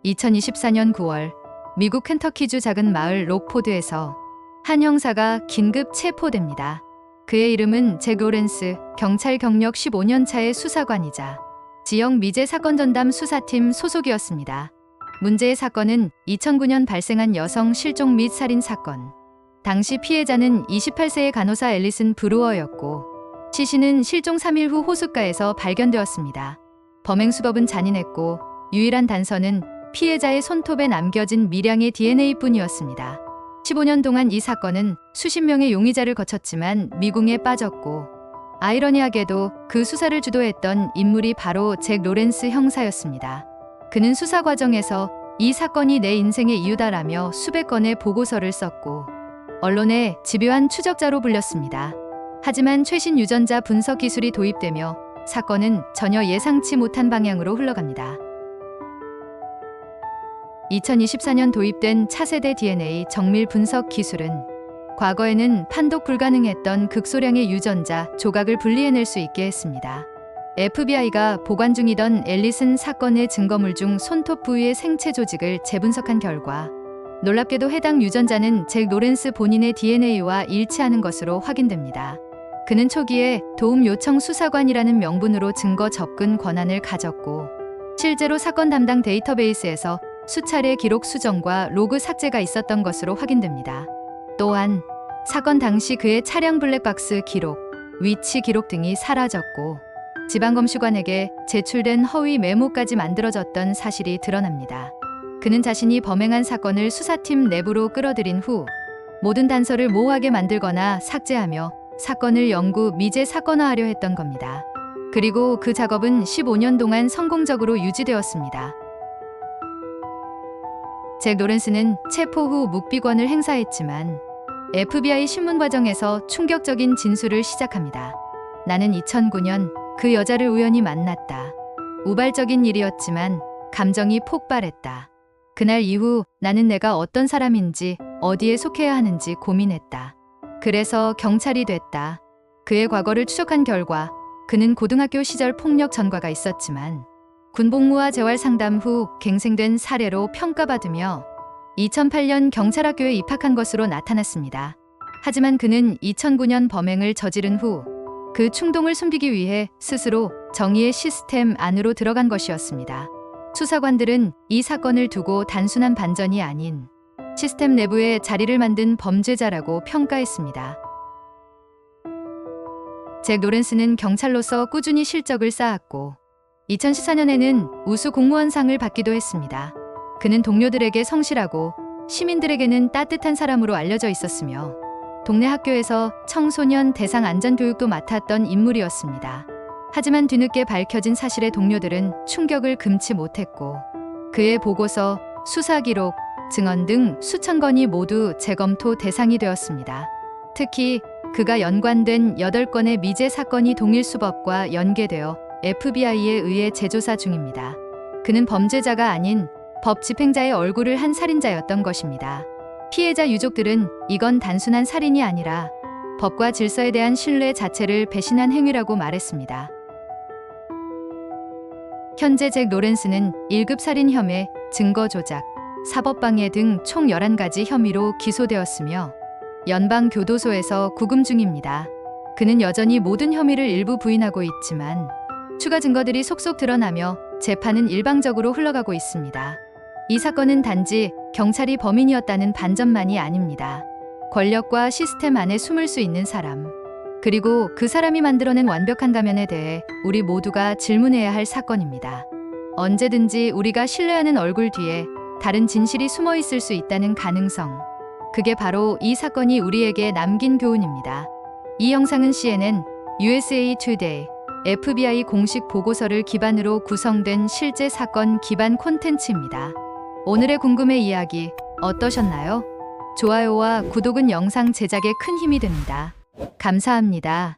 2024년 9월 미국 켄터키주 작은 마을 록포드에서 한 형사가 긴급 체포됩니다. 그의 이름은 잭 로렌스, 경찰 경력 15년 차의 수사관이자 지역 미제 사건 전담 수사팀 소속이었습니다. 문제의 사건은 2009년 발생한 여성 실종 및 살인 사건. 당시 피해자는 28세의 간호사 앨리슨 브루어였고 시신은 실종 3일 후 호숫가에서 발견되었습니다. 범행 수법은 잔인했고 유일한 단서는 피해자의 손톱에 남겨진 미량의 DNA뿐이었습니다. 15년 동안 이 사건은 수십 명의 용의자를 거쳤지만 미궁에 빠졌고 아이러니하게도 그 수사를 주도했던 인물이 바로 잭 로렌스 형사였습니다. 그는 수사 과정에서 이 사건이 내 인생의 이유다라며 수백 건의 보고서를 썼고 언론에 집요한 추적자로 불렸습니다. 하지만 최신 유전자 분석 기술이 도입되며 사건은 전혀 예상치 못한 방향으로 흘러갑니다. 2024년 도입된 차세대 DNA 정밀 분석 기술은 과거에는 판독 불가능했던 극소량의 유전자 조각을 분리해낼 수 있게 했습니다. FBI가 보관 중이던 앨리슨 사건의 증거물 중 손톱 부위의 생체 조직을 재분석한 결과 놀랍게도 해당 유전자는 잭 로렌스 본인의 DNA와 일치하는 것으로 확인됩니다. 그는 초기에 도움 요청 수사관이라는 명분으로 증거 접근 권한을 가졌고 실제로 사건 담당 데이터베이스에서 수차례 기록 수정과 로그 삭제가 있었던 것으로 확인됩니다. 또한 사건 당시 그의 차량 블랙박스 기록, 위치 기록 등이 사라졌고 지방검수관에게 제출된 허위 메모까지 만들어졌던 사실이 드러납니다. 그는 자신이 범행한 사건을 수사팀 내부로 끌어들인 후 모든 단서를 모호하게 만들거나 삭제하며 사건을 영구 미제 사건화하려 했던 겁니다. 그리고 그 작업은 15년 동안 성공적으로 유지되었습니다. 잭 로렌스는 체포 후 묵비권을 행사했지만 FBI 신문 과정에서 충격적인 진술을 시작합니다. 나는 2009년 그 여자를 우연히 만났다. 우발적인 일이었지만 감정이 폭발했다. 그날 이후 나는 내가 어떤 사람인지 어디에 속해야 하는지 고민했다. 그래서 경찰이 됐다. 그의 과거를 추적한 결과 그는 고등학교 시절 폭력 전과가 있었지만 군복무와 재활 상담 후 갱생된 사례로 평가받으며 2008년 경찰학교에 입학한 것으로 나타났습니다. 하지만 그는 2009년 범행을 저지른 후 그 충동을 숨기기 위해 스스로 정의의 시스템 안으로 들어간 것이었습니다. 수사관들은 이 사건을 두고 단순한 반전이 아닌 시스템 내부에 자리를 만든 범죄자라고 평가했습니다. 잭 로렌스는 경찰로서 꾸준히 실적을 쌓았고 2014년에는 우수 공무원상을 받기도 했습니다. 그는 동료들에게 성실하고 시민들에게는 따뜻한 사람으로 알려져 있었으며 동네 학교에서 청소년 대상 안전교육도 맡았던 인물이었습니다. 하지만 뒤늦게 밝혀진 사실에 동료들은 충격을 금치 못했고 그의 보고서, 수사 기록, 증언 등 수천 건이 모두 재검토 대상이 되었습니다. 특히 그가 연관된 8건의 미제 사건이 동일 수법과 연계되어 FBI에 의해 재조사 중입니다. 그는 범죄자가 아닌 법 집행자의 얼굴을 한 살인자였던 것입니다. 피해자 유족들은 이건 단순한 살인이 아니라 법과 질서에 대한 신뢰 자체를 배신한 행위라고 말했습니다. 현재 잭 로렌스는 1급 살인 혐의, 증거 조작, 사법방해 등 총 11가지 혐의로 기소되었으며 연방교도소에서 구금 중입니다. 그는 여전히 모든 혐의를 일부 부인하고 있지만 추가 증거들이 속속 드러나며 재판은 일방적으로 흘러가고 있습니다. 이 사건은 단지 경찰이 범인이었다는 반전만이 아닙니다. 권력과 시스템 안에 숨을 수 있는 사람, 그리고 그 사람이 만들어낸 완벽한 가면에 대해 우리 모두가 질문해야 할 사건입니다. 언제든지 우리가 신뢰하는 얼굴 뒤에 다른 진실이 숨어 있을 수 있다는 가능성. 그게 바로 이 사건이 우리에게 남긴 교훈입니다. 이 영상은 CNN, USA Today, FBI 공식 보고서를 기반으로 구성된 실제 사건 기반 콘텐츠입니다. 오늘의 궁금해 이야기 어떠셨나요? 좋아요와 구독은 영상 제작에 큰 힘이 됩니다. 감사합니다.